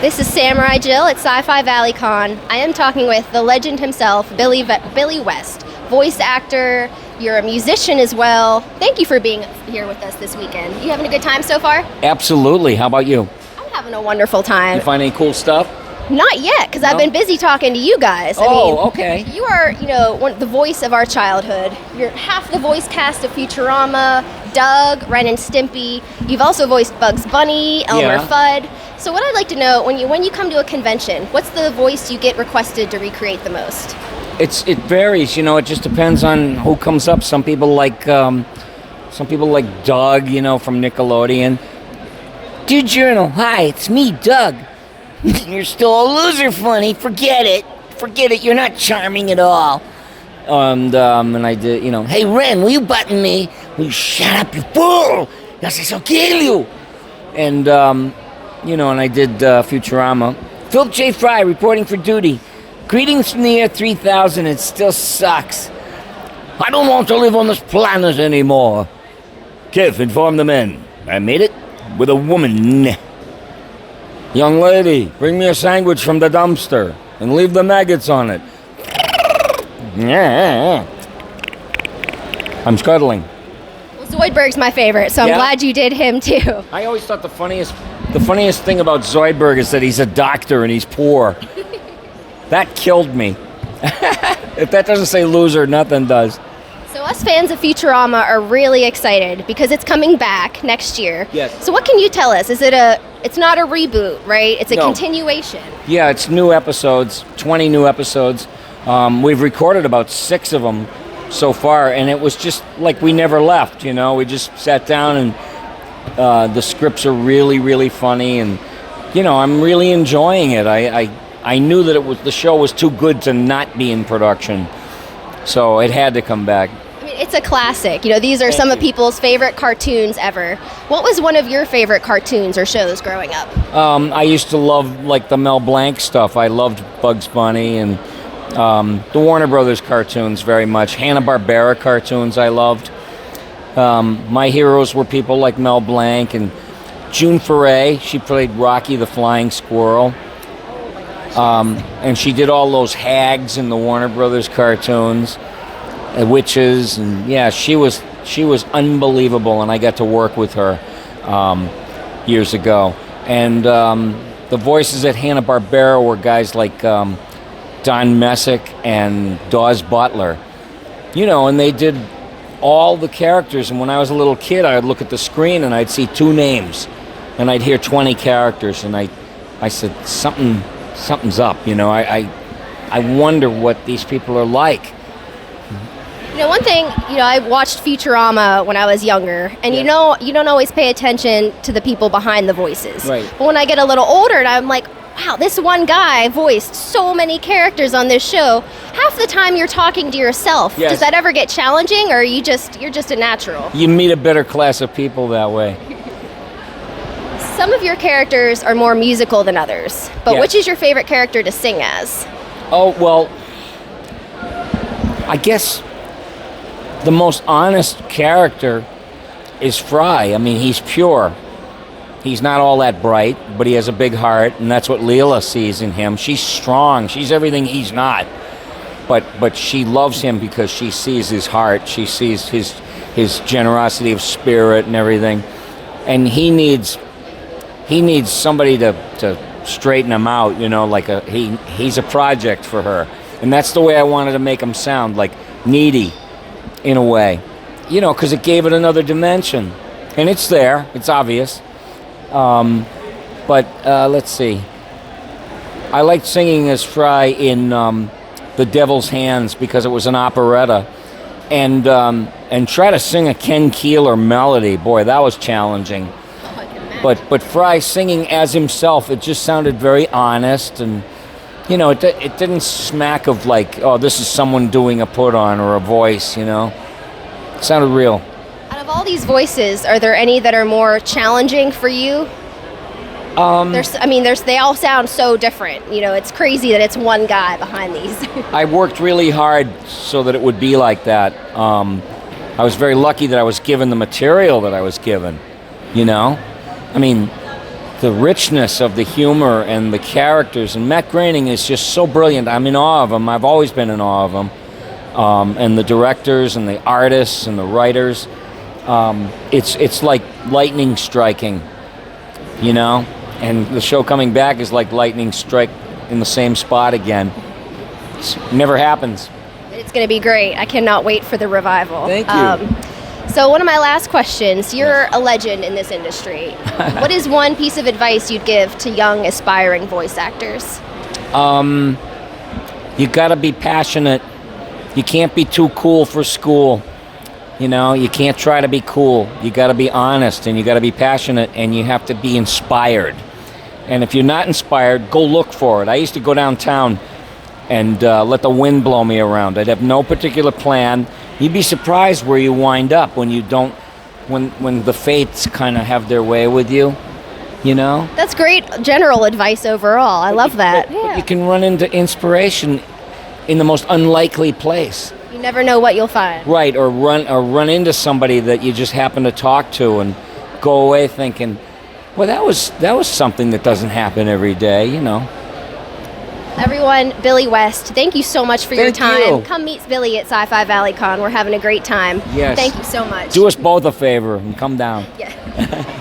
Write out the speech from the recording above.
This is Samurai Jill at Sci-Fi Valley Con. I am talking with the legend himself, Billy West, voice actor. You're a musician as well. Thank you for being here with us this weekend. You having a good time so far? Absolutely. How about you? I'm having a wonderful time. You find any cool stuff? Not yet, because I've been busy talking to you guys. Okay. You are, the voice of our childhood. You're half the voice cast of Futurama, Doug, Ren and Stimpy. You've also voiced Bugs Bunny, Elmer Fudd. So what I'd like to know, when you come to a convention, what's the voice you get requested to recreate the most? It varies. It just depends on who comes up. Some people like Doug, from Nickelodeon. Dear Journal, hi, it's me, Doug. You're still a loser, funny. Forget it. You're not charming at all. And I did, hey, Ren, will you button me? Will you shut up, you fool? Yes, I'll kill you. And, and I did Futurama. Philip J. Fry reporting for duty. Greetings from the year 3000. It still sucks. I don't want to live on this planet anymore. Kev, inform the men. I made it with a woman. Young lady, bring me a sandwich from the dumpster and leave the maggots on it. I'm scuttling. Well, Zoidberg's my favorite, so I'm glad you did him too. I always thought the funniest thing about Zoidberg is that he's a doctor and he's poor. That killed me. If that doesn't say loser, nothing does. So us fans of Futurama are really excited because it's coming back next year. Yes. So what can you tell us? It's not a reboot, right? It's a continuation. Yeah, it's new episodes, 20 new episodes. We've recorded about 6 of them so far, and it was just like we never left, We just sat down, and the scripts are really, really funny, and, I'm really enjoying it. I knew that the show was too good to not be in production, so it had to come back. I mean, it's a classic. These are some of people's favorite cartoons ever. What was one of your favorite cartoons or shows growing up? I used to love, the Mel Blanc stuff. I loved Bugs Bunny and the Warner Brothers cartoons very much. Hanna-Barbera cartoons I loved. My heroes were people like Mel Blanc and June Foray. She played Rocky the Flying Squirrel. And she did all those hags in the Warner Brothers cartoons, witches, and she was unbelievable, and I got to work with her years ago. And the voices at Hanna-Barbera were guys like Don Messick and Dawes Butler, and they did all the characters. And when I was a little kid, I would look at the screen and I'd see 2 names, and I'd hear 20 characters, and I said, something's up, I wonder what these people are like. One thing, I watched Futurama when I was younger, and you don't always pay attention to the people behind the voices. Right. But when I get a little older, and I'm like, wow, this one guy voiced so many characters on this show. Half the time you're talking to yourself. Yes. Does that ever get challenging, or you're just a natural? You meet a better class of people that way. Some of your characters are more musical than others, but which is your favorite character to sing as? Oh, well, I guess the most honest character is Fry. I mean, he's pure. He's not all that bright, but he has a big heart, and that's what Leela sees in him. She's strong. She's everything he's not. But she loves him because she sees his heart. She sees his generosity of spirit and everything. And he needs somebody to straighten him out, he's a project for her. And that's the way I wanted to make him sound, like needy in a way, because it gave it another dimension. And it's there, it's obvious. But let's see. I liked singing as Fry in The Devil's Hands because it was an operetta. And try to sing a Ken Keeler melody, boy, that was challenging. But Fry singing as himself, it just sounded very honest, and it didn't smack of this is someone doing a put on or a voice, It sounded real. Out of all these voices, are there any that are more challenging for you? They all sound so different. It's crazy that it's one guy behind these. I worked really hard so that it would be like that. I was very lucky that I was given the material that I was given, the richness of the humor and the characters. And Matt Groening is just so brilliant. I'm in awe of him. I've always been in awe of him. And the directors and the artists and the writers. It's like lightning striking, you know? And the show coming back is like lightning strike in the same spot again. It never happens. It's going to be great. I cannot wait for the revival. Thank you. So one of my last questions, you're a legend in this industry. What is one piece of advice you'd give to young aspiring voice actors? You got to be passionate. You can't be too cool for school. You know, you can't try to be cool. You got to be honest, and you got to be passionate, and you have to be inspired. And if you're not inspired, go look for it. I used to go downtown and let the wind blow me around. I'd have no particular plan. You'd be surprised where you wind up when you don't, when the fates kind of have their way with you, you know? That's great general advice overall. I love that. But you can run into inspiration in the most unlikely place. You never know what you'll find. Right, or run into somebody that you just happen to talk to and go away thinking, well, that was something that doesn't happen every day, you know. Everyone, Billy West, thank you so much for your Thank time. you. Come meet Billy at Sci-Fi Valley Con. We're having a great time. Yes. Thank you so much. Do us both a favor and come down. Yeah.